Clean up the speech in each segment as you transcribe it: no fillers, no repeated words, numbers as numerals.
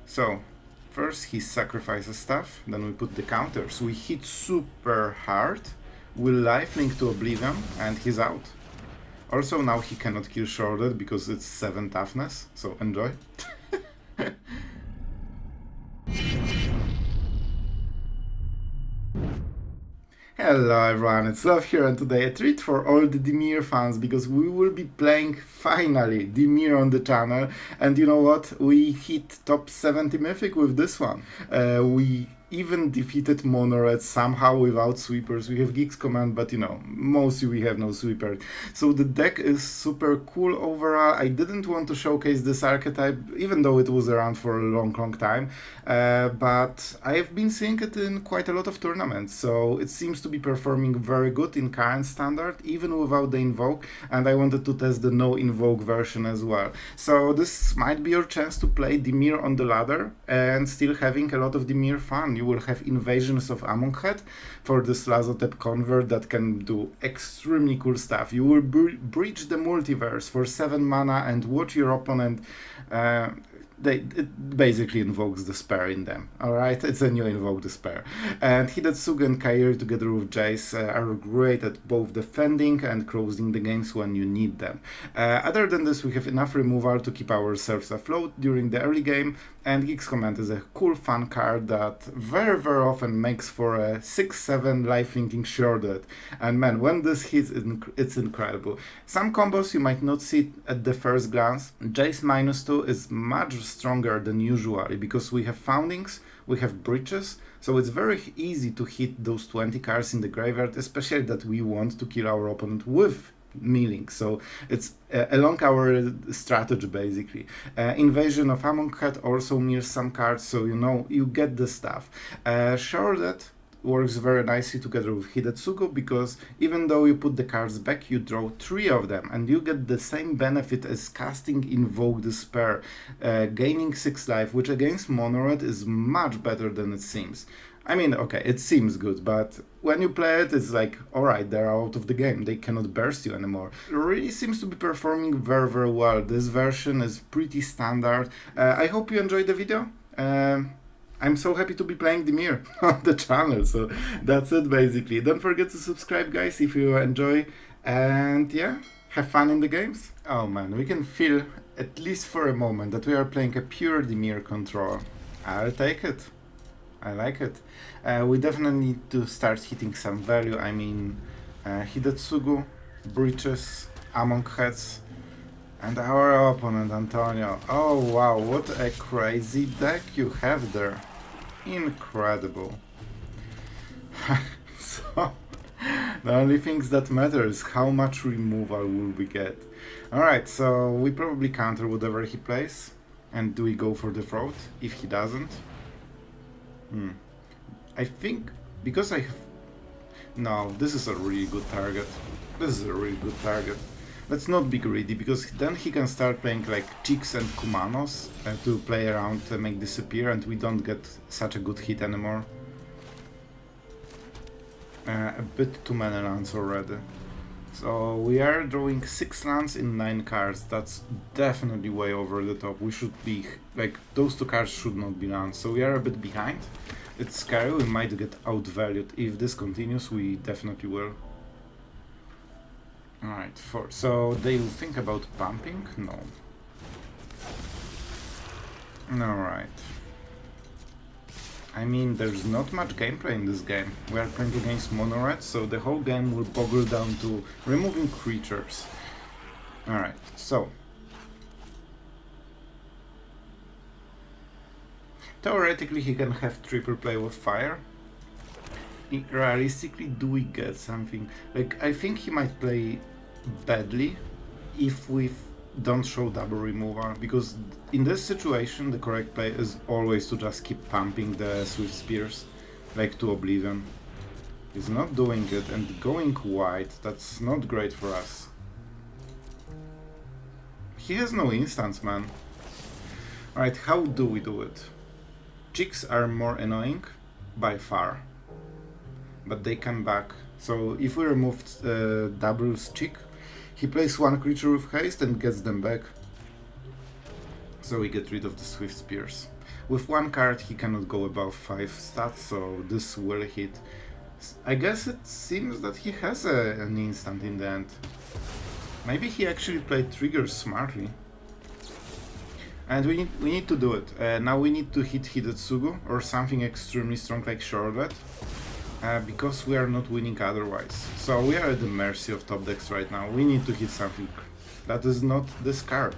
So, first he sacrifices stuff, then we put the counters. We hit super hard, we lifelink to Oblivion, and he's out. Also, now he cannot kill Sheoldred because it's 7 toughness, so enjoy. Hello everyone, it's Sloth here, and today a treat for all the Dimir fans, because we will be playing, finally, Dimir on the channel. And you know what? We hit top 70 Mythic with this one. We even defeated Monored somehow without sweepers. We have Gix Command, but you know, mostly we have no sweeper. So the deck is super cool overall. I didn't want to showcase this archetype, even though it was around for a long time. But I have been seeing it in quite a lot of tournaments, so it seems to be performing very good in current standard, even without the invoke, and I wanted to test the no invoke version as well. So this might be your chance to play Dimir on the ladder and still having a lot of Dimir fun. You will have Invasions of Amonkhet for this Lazotep convert that can do extremely cool stuff. You will Breach the Multiverse for 7 mana and watch your opponent. It basically invokes despair in them, alright? It's a new invoke despair. And Hidetsugu and Kairi together with Jace are great at both defending and closing the games when you need them. Other than this, we have enough removal to keep ourselves afloat during the early game, and Gix Command is a cool fun card that very often makes for a 6-7 life-linking Sheoldred. And man, when this hits, it's incredible. Some combos you might not see at the first glance. Jace -2 is much stronger than usually because we have foundings, we have breaches, so it's very easy to hit those 20 cards in the graveyard, especially that we want to kill our opponent with milling, so it's along our strategy basically. Invasion of Amonkhet also mirrors some cards, so you know, you get the stuff. Sheoldred works very nicely together with Hidetsugu because even though you put the cards back, you draw 3 of them and you get the same benefit as casting Invoke Despair, gaining 6 life, which against Monored is much better than it seems. I mean, okay, it seems good, but when you play it, it's like, alright, they're out of the game, they cannot burst you anymore. It really seems to be performing very well. This version is pretty standard. I hope you enjoyed the video. I'm so happy to be playing Dimir on the channel, so that's it basically. Don't forget to subscribe, guys, if you enjoy, and yeah, have fun in the games. Oh man, we can feel, at least for a moment, that we are playing a pure Dimir control. I'll take it. I like it. We definitely need to start hitting some value. I mean, Hidetsugu, Breaches, Amonkhets, and our opponent, Antonio. Oh wow, what a crazy deck you have there. Incredible. So, the only things that matter is how much removal will we get. Alright, so we probably counter whatever he plays. And do we go for the throat if he doesn't? I think, because I have... No, this is a really good target. This is a really good target. Let's not be greedy, because then he can start playing like Gix and Kumanos to play around and make disappear, and we don't get such a good hit anymore. A bit too many lands already. So we are drawing 6 lands in 9 cards. That's definitely way over the top. We should be, like, those 2 cards should not be lands, so we are a bit behind. It's scary, we might get outvalued. If this continues, we definitely will. Alright, so they will think about pumping? No. Alright. I mean, there's not much gameplay in this game. We are playing against Monored, so the whole game will boggle down to removing creatures. Alright, so. Theoretically, he can have triple play with fire. Realistically, do we get something? Like, I think he might play badly if we don't show double removal, because in this situation the correct play is always to just keep pumping the Swift Spears, like to Oblivion. He's not doing it, and going wide, that's not great for us. He has no instants, man. Alright, how do we do it? Chicks are more annoying, by far. But they come back. So if we remove doubles chick, he plays 1 creature with haste and gets them back. So we get rid of the Swift Spears. With one card he cannot go above 5 stats, so this will hit. I guess it seems that he has an instant in the end. Maybe he actually played triggers smartly. And we need to do it. Now we need to hit Hidetsugu or something extremely strong like Sheoldred. Because we are not winning otherwise. So we are at the mercy of top decks right now. We need to hit something that is not this card.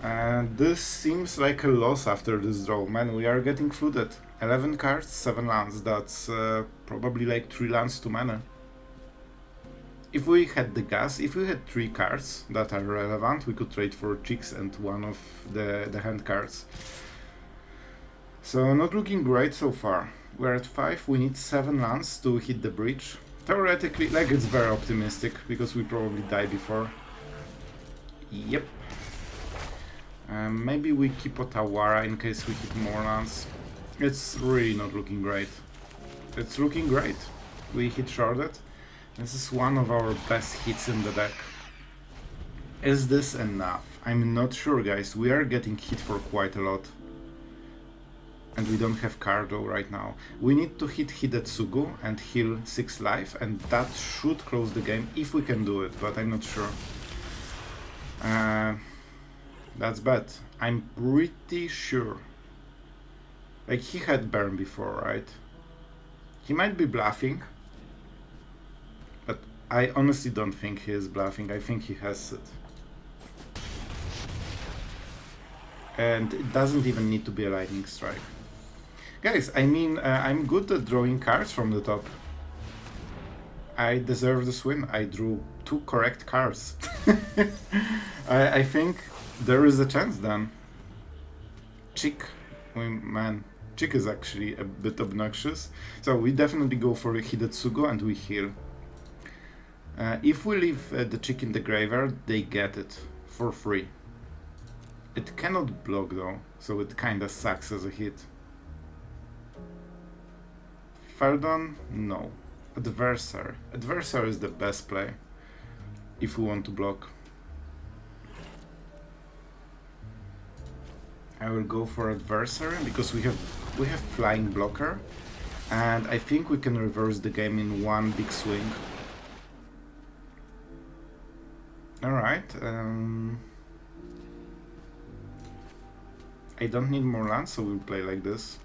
And this seems like a loss after this draw. Man, we are getting flooded. 11 cards, 7 lands. That's probably like 3 lands to mana. If we had the gas, if we had 3 cards that are relevant, we could trade for Gix and one of the hand cards. So not looking great so far. We're at 5, we need 7 lands to hit the breach. Theoretically, like, it's very optimistic, because we probably die before. Yep. Maybe we keep Otawara in case we hit more lands. It's really not looking great. It's looking great. We hit Sheoldred. This is one of our best hits in the deck. Is this enough? I'm not sure, guys. We are getting hit for quite a lot. And we don't have Cardo right now. We need to hit Hidetsugu and heal 6 life, and that should close the game if we can do it, but I'm not sure. That's bad. I'm pretty sure. Like, he had burn before, right? He might be bluffing. But I honestly don't think he is bluffing. I think he has it. And it doesn't even need to be a lightning strike. Guys, I mean, I'm good at drawing cards from the top. I deserve this win. I drew 2 correct cards. I think there is a chance then. Chick, man, Chick is actually a bit obnoxious. So we definitely go for a Hidetsugu and we heal. If we leave the Chick in the graveyard, they get it for free. It cannot block though, so it kinda sucks as a hit. Ferdon? No. Adversary. Adversary is the best play if we want to block. I will go for Adversary because we have flying blocker, and I think we can reverse the game in one big swing. Alright. I don't need more lands, so we'll play like this.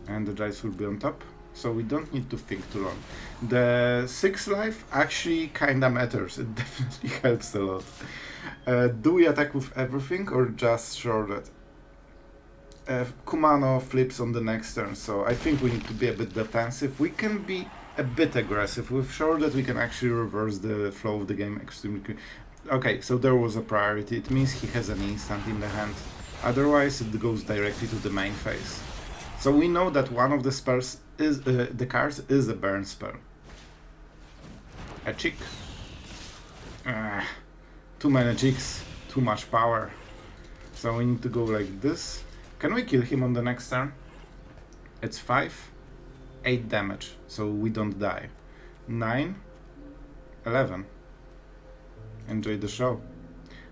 And the Jace will be on top, so we don't need to think too long. The 6 life actually kinda matters, it definitely helps a lot. Do we attack with everything or just Sheoldred? Kumano flips on the next turn, so I think we need to be a bit defensive. We can be a bit aggressive. With Sheoldred we can actually reverse the flow of the game extremely quickly. Okay, so there was a priority, it means he has an instant in the hand. Otherwise it goes directly to the main phase. So we know that one of the spells is the cards is a burn spell. A Chick. Too many Chicks, too much power. So we need to go like this. Can we kill him on the next turn? It's 5, 8 damage, so we don't die. 9, 11. Enjoy the show.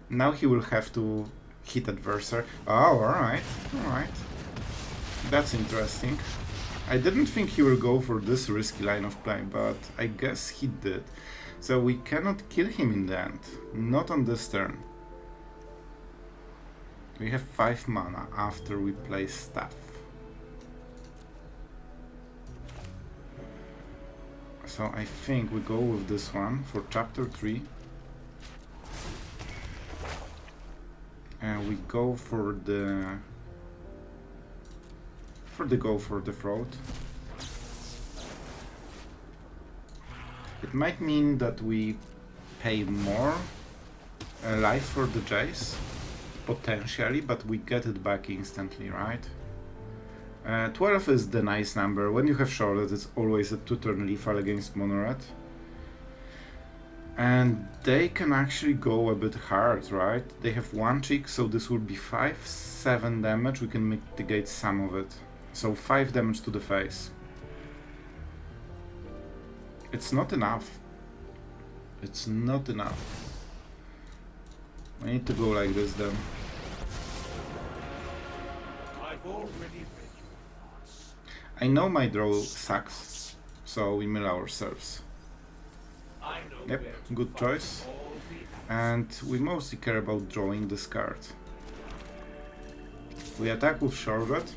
Now he will have to hit Adversary. Oh, alright, alright. That's interesting. I didn't think he will go for this risky line of play, but I guess he did. So we cannot kill him in the end. Not on this turn. We have 5 mana after we play Staff. So I think we go with this one for chapter 3. And we go for the throat. It might mean that we pay more life for the Jace, potentially, but we get it back instantly, right? 12 is the nice number. When you have Sheoldred, it's always a 2-turn lethal against Monored. And they can actually go a bit hard, right? They have 1 Chick, so this will be 5, 7 damage. We can mitigate some of it. So 5 damage to the face. It's not enough. It's not enough. We need to go like this then. I know my draw sucks, so we mill ourselves. Yep, good choice. And we mostly care about drawing this card. We attack with Sheoldred.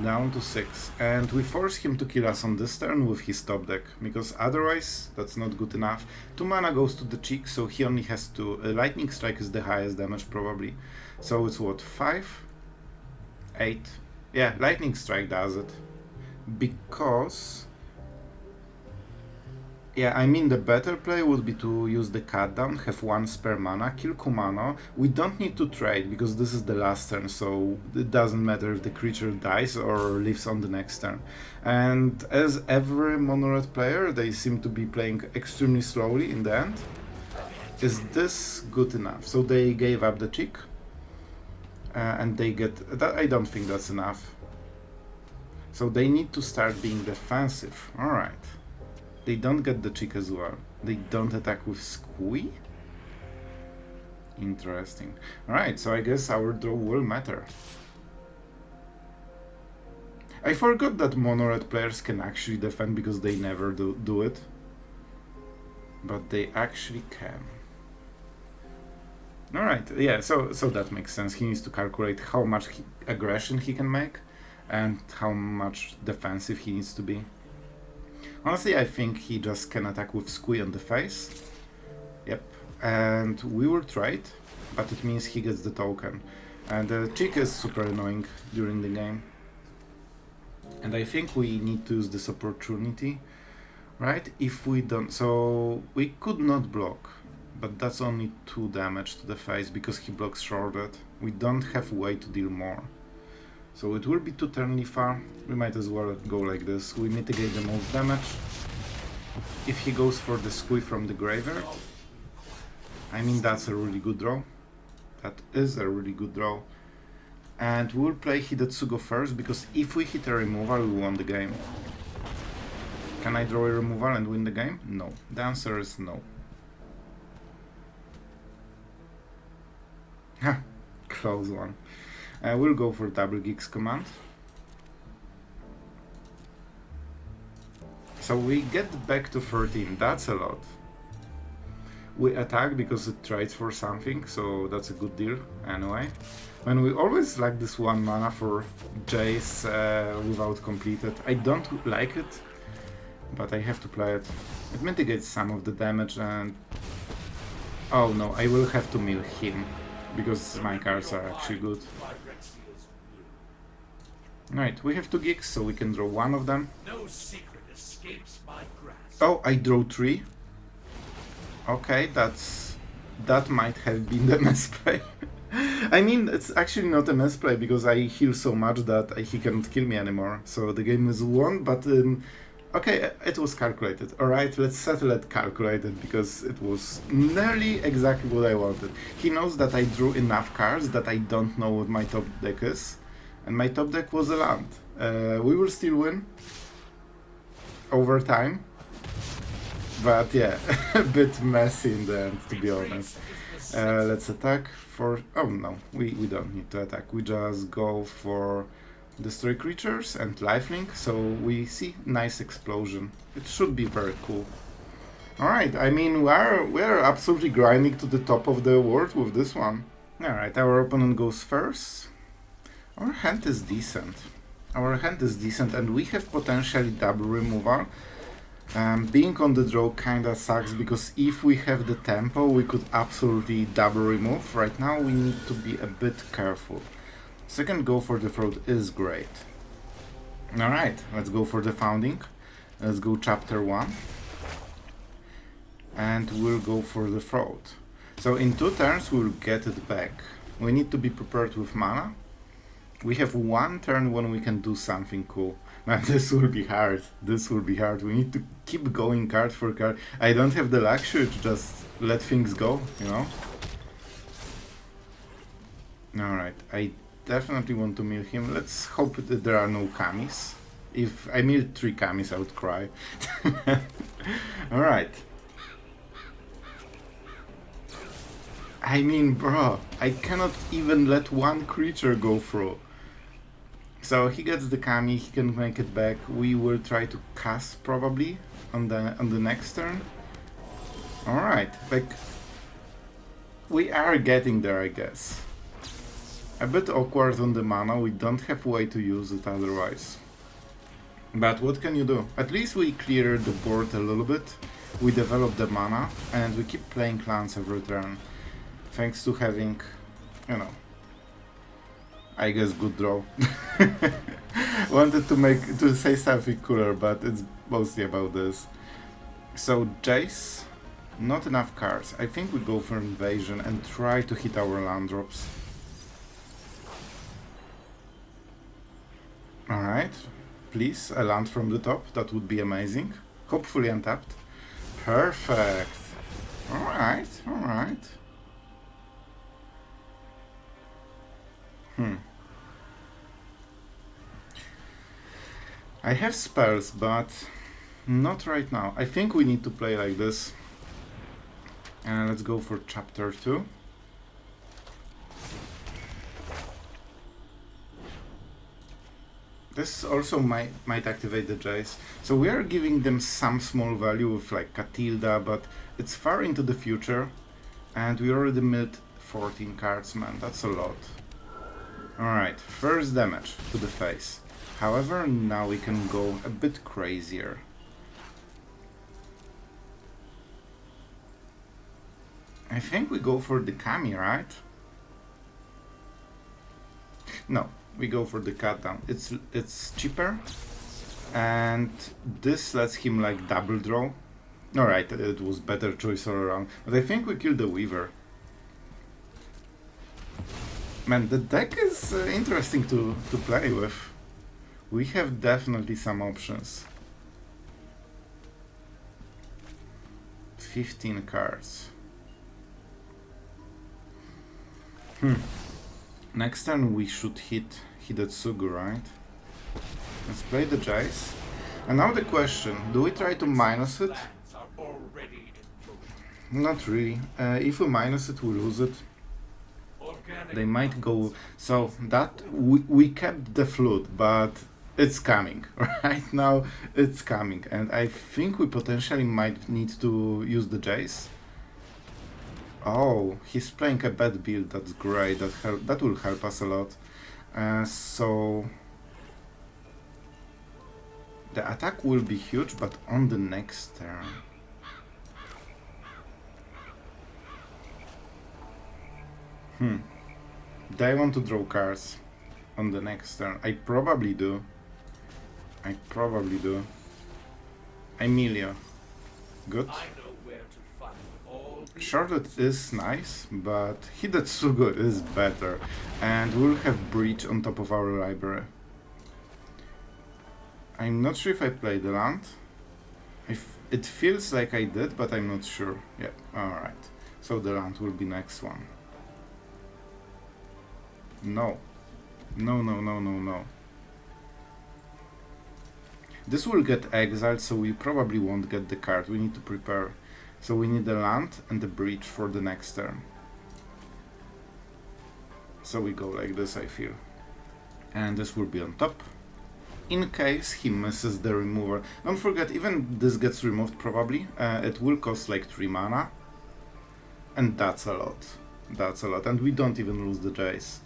Down to 6. And we force him to kill us on this turn with his top deck, because otherwise that's not good enough. 2 mana goes to the cheek, so he only has to... Lightning Strike is the highest damage probably. So it's what, 5? 8? Yeah, Lightning Strike does it. Because... Yeah, I mean the better play would be to use the cut down, have 1 spare mana, kill Kumano. We don't need to trade because this is the last turn, so it doesn't matter if the creature dies or lives on the next turn. And as every mono-red player, they seem to be playing extremely slowly in the end. Is this good enough? So they gave up the cheek, and they get... that. I don't think that's enough. So they need to start being defensive. Alright. They don't get the cheek as well. They don't attack with Squee? Interesting. Alright, so I guess our draw will matter. I forgot that mono-red players can actually defend because they never do it. But they actually can. Alright, yeah, so that makes sense. He needs to calculate how much aggression he can make and how much defensive he needs to be. Honestly, I think he just can attack with Squee on the face. Yep. And we will trade, but it means he gets the token. And the cheek is super annoying during the game. And I think we need to use this opportunity, right? If we don't... So we could not block, but that's only 2 damage to the face because he blocks Sheoldred. We don't have way to deal more. So it will be too turnly far. We might as well go like this. We mitigate the most damage. If he goes for the Squee from the graveyard, I mean that's a really good draw. That is a really good draw. And we'll play Hidetsugu first, because if we hit a removal, we won the game. Can I draw a removal and win the game? No. The answer is no. Ha! Close one. We'll go for double Gix Command. So we get back to 13, that's a lot. We attack because it trades for something, so that's a good deal anyway. And we always like this 1 mana for Jace without completed. I don't like it, but I have to play it. It mitigates some of the damage and... Oh no, I will have to mill him, because my cards are actually good. Right, we have 2 Gix, so we can draw 1 of them. No secret escapes my grasp. Oh, I draw 3. Okay, that might have been the mess play. I mean, it's actually not a mess play because I heal so much that he can't kill me anymore. So the game is won, but okay, it was calculated. Alright, let's settle it calculated because it was nearly exactly what I wanted. He knows that I drew enough cards that I don't know what my top deck is. And my top deck was a land. We will still win over time. But yeah, a bit messy in the end, to be honest. Let's attack for... Oh no, we don't need to attack. We just go for destroy creatures and lifelink. So we see nice explosion. It should be very cool. Alright, I mean, we are absolutely grinding to the top of the world with this one. Alright, our opponent goes first. Our hand is decent. And we have potentially double removal. Being on the draw kinda sucks because if we have the tempo, we could absolutely double remove. Right now we need to be a bit careful. Second go for the throat is great. Alright, let's go for the founding. Let's go chapter 1. And we'll go for the throat. So in 2 turns we'll get it back. We need to be prepared with mana. We have 1 turn when we can do something cool. Man, this will be hard. We need to keep going card for card. I don't have the luxury to just let things go, you know? Alright, I definitely want to mill him. Let's hope that there are no Kamis. If I milled 3 Kamis, I would cry. Alright. I mean, bro, I cannot even let one creature go through. So he gets the Kami, he can make it back. We will try to cast probably on the next turn. Alright, like we are getting there, I guess. A bit awkward on the mana, we don't have way to use it otherwise. But what can you do? At least we clear the board a little bit. We develop the mana and we keep playing clans every turn. Thanks to having, you know, I guess good draw. Wanted to say something cooler, but it's mostly about this. So Jace, not enough cards. I think we go for Invasion and try to hit our land drops. Alright, please, a land from the top, that would be amazing. Hopefully untapped. Perfect. Alright, alright. I have spells, but not right now. I think we need to play like this. And let's go for chapter 2. This also might activate the Jace. So we are giving them some small value with like Catilda, but it's far into the future. And we already milled 14 cards, man. That's a lot. Alright, first damage to the face. However, now we can go a bit crazier. I think we go for the Kami, right? No, we go for the cut down. It's cheaper, and this lets him like double draw. Alright, it was better choice all around. But I think we killed the Weaver. Man, the deck is interesting to play with. We have definitely some options. 15 cards. Next turn we should hit Hidetsugu, right? Let's play the Jace. And now the question, do we try to minus it? Not really. If we minus it, we lose it. They might go... So that... We kept the flute, but it's coming. Right now it's coming. And I think we potentially might need to use the Jace. Oh, he's playing a bad build, that's great, that will help us a lot. So... The attack will be huge, but on the next turn... Do I want to draw cards on the next turn? I probably do. Emilio. Good. Sheoldred is nice, but Hidetsugu is better. And we'll have Breach on top of our library. I'm not sure if I played the land. It feels like I did, but I'm not sure. Yeah, alright. So the land will be next one. No. No. This will get exiled, so we probably won't get the card. We need to prepare. So we need the land and the breach for the next turn. So we go like this, I feel. And this will be on top. In case he misses the remover. Don't forget, even this gets removed probably. It will cost like 3 mana. And that's a lot. That's a lot. And we don't even lose the Jace.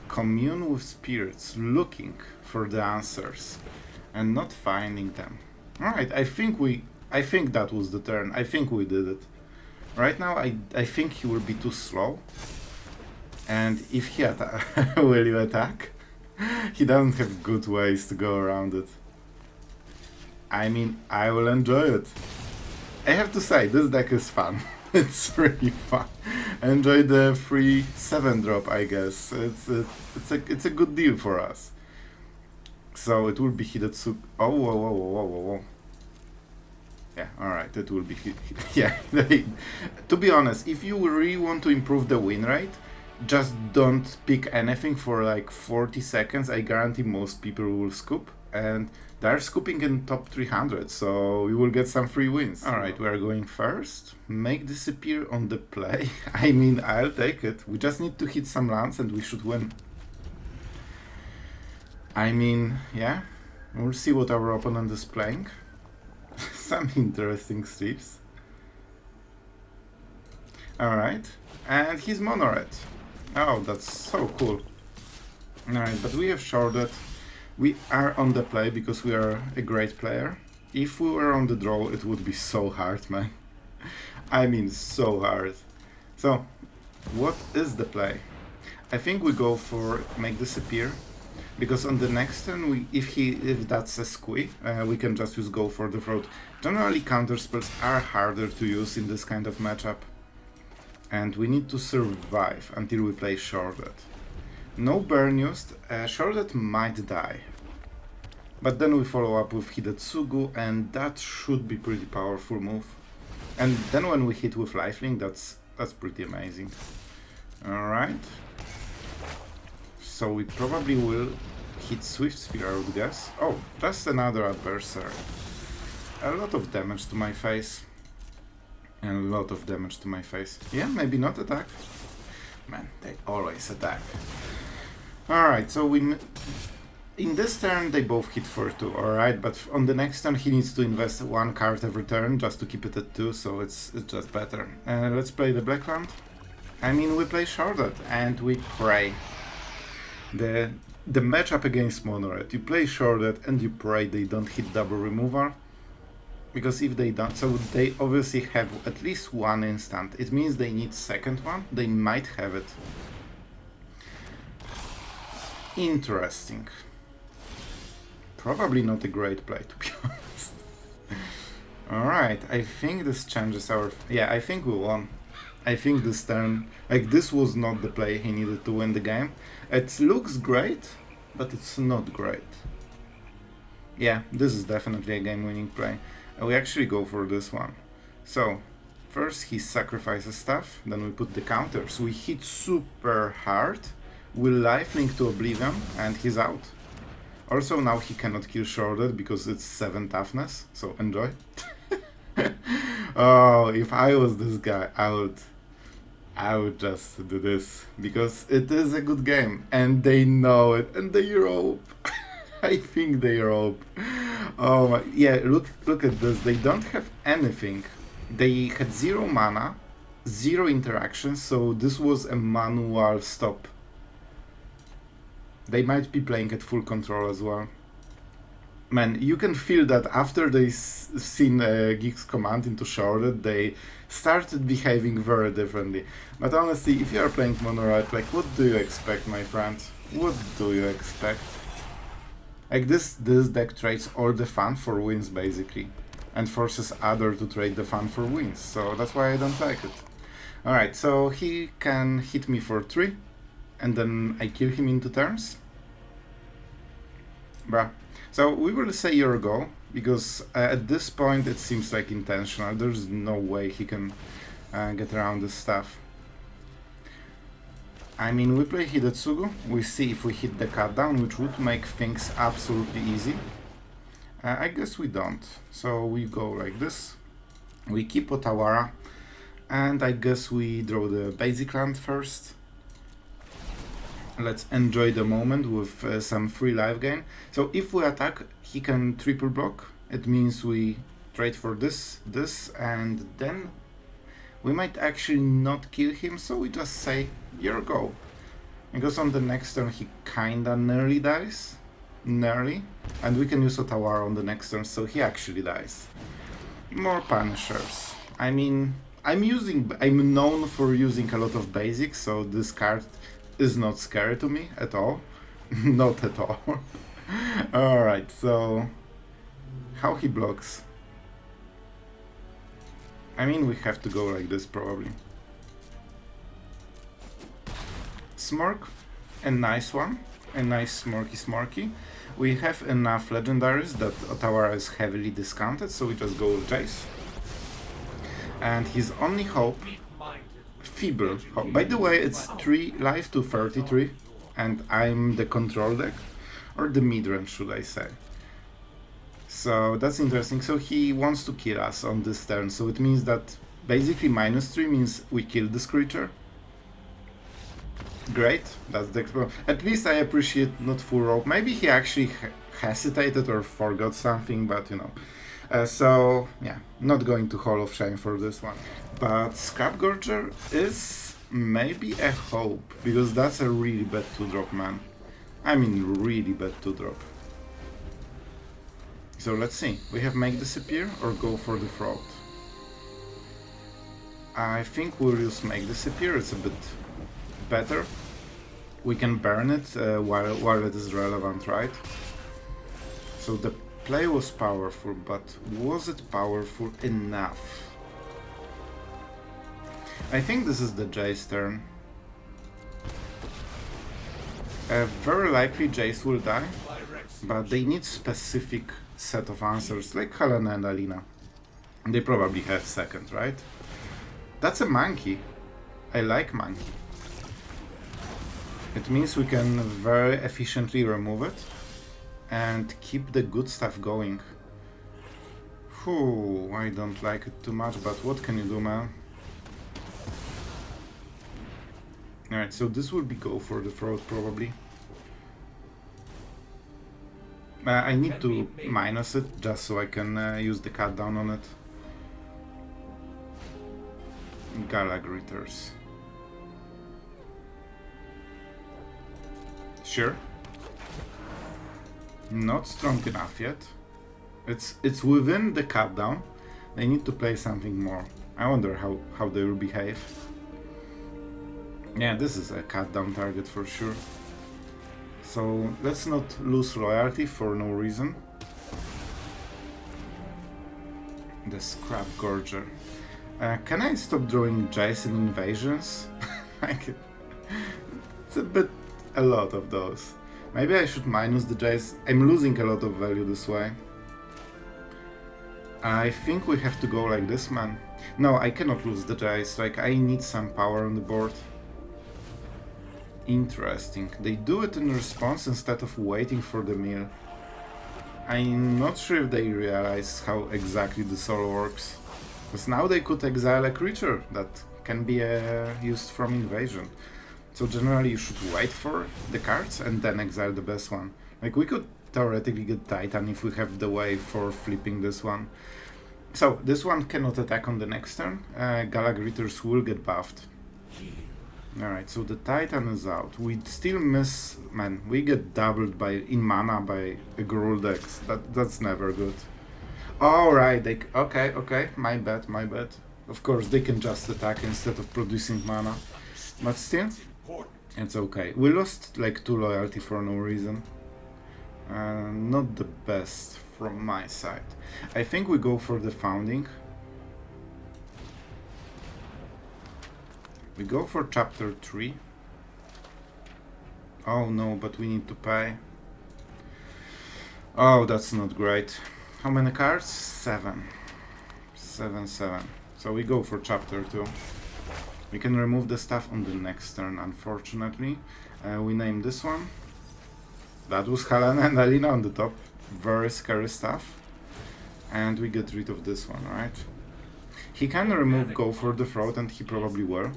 Commune with spirits, looking for the answers and not finding them. Alright, I think that was the turn. I think we did it. Right now I think he will be too slow. And if he will you attack? He doesn't have good ways to go around it. I mean, I will enjoy it. I have to say, this deck is fun. It's really fun. Enjoy the free 7-drop, I guess. It's a good deal for us. So it will be Hidetsugu. Oh, whoa. Yeah, alright, it will be yeah. To be honest, if you really want to improve the win rate, just don't pick anything for like 40 seconds. I guarantee most people will scoop. and they're scooping in top 300, so we will get some free wins. Alright, we are going first. Make disappear on the play. I mean, I'll take it. We just need to hit some lands and we should win. I mean, yeah, we'll see what our opponent is playing. Some interesting steps. Alright, and he's mono red. Oh, that's so cool. Alright, but we have Sheoldred. We are on the play because we are a great player. If we were on the draw, it would be so hard, man. I mean, so hard. So, what is the play? I think we go for make disappear, because on the next turn, if that's a squee, we can just use go for the throat. Generally, counter spells are harder to use in this kind of matchup, and we need to survive until we play Sheoldred. No burn used, Sheoldred might die. But then we follow up with Hidetsugu, and that should be pretty powerful move. And then when we hit with lifelink, that's pretty amazing. Alright. So we probably will hit Swift Spear, I would guess. Oh, just another adversary. A lot of damage to my face. And a lot of damage to my face. Yeah, maybe not attack. Man, they always attack. Alright, so in this turn they both hit for 2, alright, but on the next turn he needs to invest 1 card every turn just to keep it at 2, so it's just better. Let's play the black land. I mean, we play Sheoldred and we pray. The matchup against mono red, you play Sheoldred and you pray they don't hit double removal. Because if they don't, so they obviously have at least 1 instant. It means they need second one. They might have it. Interesting. Probably not a great play, to be honest. Alright, I think this changes our... Yeah, I think we won. I think this turn... Like, this was not the play he needed to win the game. It looks great, but it's not great. Yeah, this is definitely a game-winning play. We actually go for this one. So, first he sacrifices stuff, then we put the counters. We hit super hard, we lifelink to Oblivion, and he's out. Also, now he cannot kill Sheoldred because it's 7 toughness, so enjoy. Oh, if I was this guy, I would just do this, because it is a good game, and they know it, and they rope. I think they rope. Oh my, yeah, look at this, they don't have anything. They had 0 mana, 0 interactions, so this was a manual stop. They might be playing at full control as well. Man, you can feel that after they seen Gix Command into Sheoldred, they started behaving very differently. But honestly, if you are playing mono red, like, what do you expect, my friend? What do you expect? Like, this deck trades all the fun for wins, basically, and forces other to trade the fun for wins, so that's why I don't like it. Alright, so he can hit me for 3, and then I kill him in 2 turns. Bruh. So we will say your go, because at this point it seems like intentional. There's no way he can get around this stuff. I mean, we play Hidetsugu, we see if we hit the cut down, which would make things absolutely easy. I guess we don't, so we go like this. We keep Otawara, and I guess we draw the basic land first. Let's enjoy the moment with some free life gain. So if we attack, he can triple block. It means we trade for this, and then we might actually not kill him, so we just say, your go. Because on the next turn he kinda nearly dies. Nearly. And we can use Otawara on the next turn, so he actually dies. More Punishers. I mean, I'm known for using a lot of basics, so this card is not scary to me at all. Not at all. Alright, so how he blocks? I mean, we have to go like this probably. Smork, a nice one, a nice Smorky. We have enough legendaries that Otawara is heavily discounted, so we just go with Jace. And his only hope, feeble hope. By the way, it's 3 life to 33, and I'm the control deck, or the mid-range should I say. So that's interesting. So he wants to kill us on this turn. So it means that basically -3 means we kill this creature. Great. That's the at least I appreciate not full rope. Maybe he actually hesitated or forgot something, but you know. So yeah, not going to Hall of Shame for this one. But Scrap Gorger is maybe a hope, because that's a really bad 2-drop, man. I mean really bad 2-drop. So let's see, we have Make Disappear or go for the Fraud. I think we'll use Make Disappear, it's a bit better. We can burn it while it is relevant, right? So the play was powerful, but was it powerful enough? I think this is the Jace turn. Very likely Jace will die, but they need specific set of answers, like Helena and Alina. They probably have second, right? That's a monkey. I like monkey. It means we can very efficiently remove it and keep the good stuff going. Whew, I don't like it too much, but what can you do, man? Alright, so this will be go for the fraud, probably. I need to minus it, just so I can use the cut down on it. Galagritters. Sure. Not strong enough yet. It's within the cut down. They need to play something more. I wonder how they will behave. Yeah, this is a cut down target for sure. So let's not lose loyalty for no reason. The Scrap Gorger. Can I stop drawing Jace and Invasions? It's a lot of those. Maybe I should minus the Jace. I'm losing a lot of value this way. I think we have to go like this, man. No, I cannot lose the Jace. Like, I need some power on the board. Interesting. They do it in response instead of waiting for the mill. I'm not sure if they realize how exactly the soul works. Because now they could exile a creature that can be used from invasion. So generally you should wait for the cards and then exile the best one. Like, we could theoretically get Titan if we have the way for flipping this one. So this one cannot attack on the next turn. Galagritters will get buffed. Alright, so the Titan is out. We still miss... Man, we get doubled in mana by a Gruul Dex. That's never good. Alright, okay, my bad. Of course, they can just attack instead of producing mana. But still, it's okay. We lost like 2 loyalty for no reason. Not the best from my side. I think we go for the Founding. We go for chapter 3. Oh no, but we need to pay. Oh, that's not great. How many cards? 7. 7. So we go for chapter 2. We can remove the stuff on the next turn, unfortunately. We name this one. That was Helena and Alina on the top. Very scary stuff. And we get rid of this one, right? He can remove Go for the Fraud, and he probably will.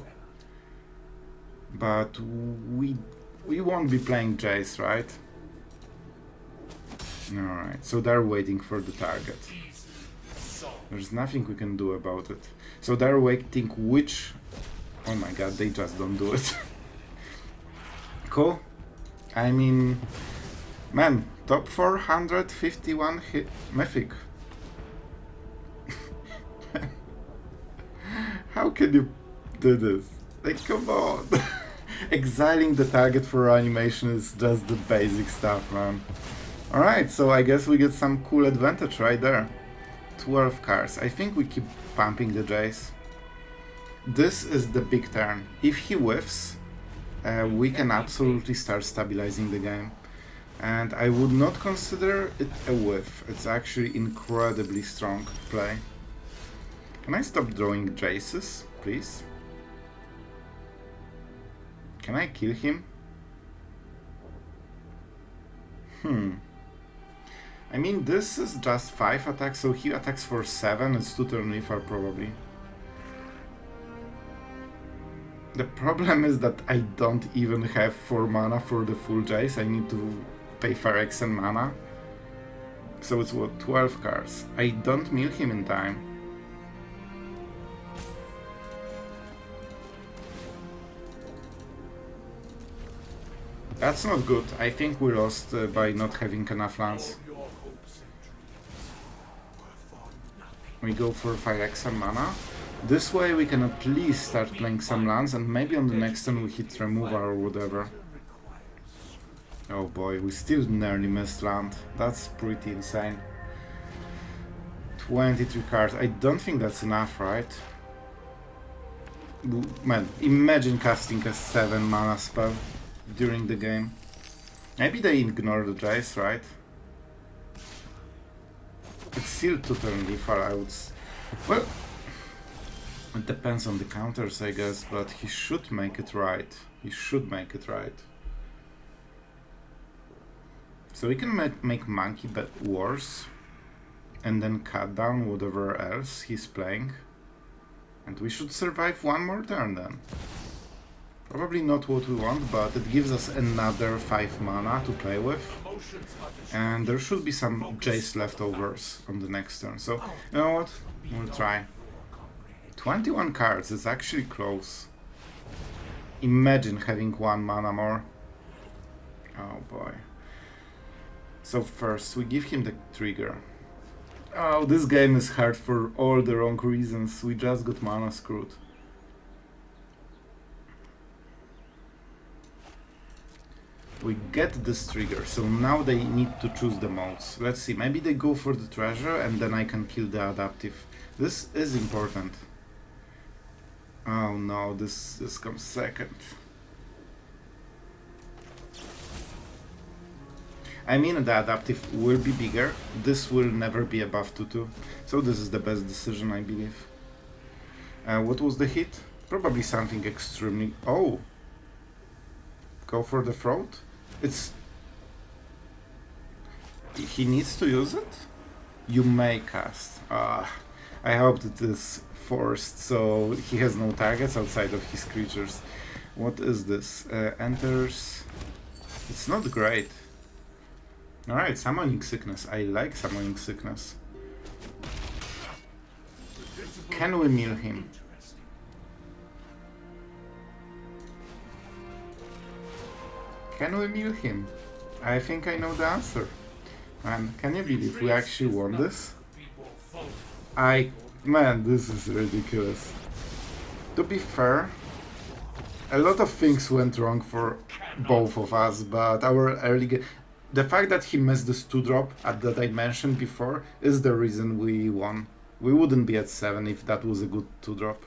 But we won't be playing Jace, right? Alright, so they're waiting for the target. There's nothing we can do about it. So they're waiting which... Oh my god, they just don't do it. Cool. I mean... Man, top 451 hit Mythic. How can you do this? Like, come on. Exiling the target for animation is just the basic stuff, man. Alright, so I guess we get some cool advantage right there. 12 cards. I think we keep pumping the Jace. This is the big turn. If he whiffs, we can absolutely start stabilizing the game. And I would not consider it a whiff. It's actually incredibly strong play. Can I stop drawing Jaces, please? Can I kill him? I mean, this is just 5 attacks, so he attacks for 7, it's 2 turn lethal probably. The problem is that I don't even have 4 mana for the full Jace, I need to pay Phyrexian mana. So it's what, 12 cards. I don't mill him in time. That's not good. I think we lost by not having enough lands. We go for Phyrexian mana. This way we can at least start playing some lands, and maybe on the next turn we hit removal or whatever. Oh boy, we still nearly missed land. That's pretty insane. 23 cards. I don't think that's enough, right? Man, imagine casting a 7 mana spell during the game. Maybe they ignore the Jace, right? It's still 2 turn lethal, I would well, it depends on the counters, I guess, but he should make it right. He should make it right. So we can make Monkey bet worse, and then cut down whatever else he's playing. And we should survive one more turn then. Probably not what we want, but it gives us another 5 mana to play with. And there should be some Jace leftovers on the next turn. So, you know what? We'll try. 21 cards, it's actually close. Imagine having 1 mana more. Oh boy. So first, we give him the trigger. Oh, this game is hard for all the wrong reasons. We just got mana screwed. We get this trigger, so now they need to choose the modes. Let's see, maybe they go for the treasure and then I can kill the adaptive. This is important. Oh no, this comes second. I mean, the adaptive will be bigger, this will never be above 2-2, so this is the best decision, I believe. What was the hit? Probably something extremely... Oh! Go for the throat? It's... He needs to use it? You may cast. I hope it is forced, so he has no targets outside of his creatures. What is this? Enters... It's not great. Alright, Summoning Sickness. I like Summoning Sickness. Can we mill him? Can we mill him? I think I know the answer. Man, can you believe we actually won this? Man, this is ridiculous. To be fair, a lot of things went wrong for both of us, but our early game... The fact that he missed this 2-drop that I mentioned before is the reason we won. We wouldn't be at 7 if that was a good 2-drop.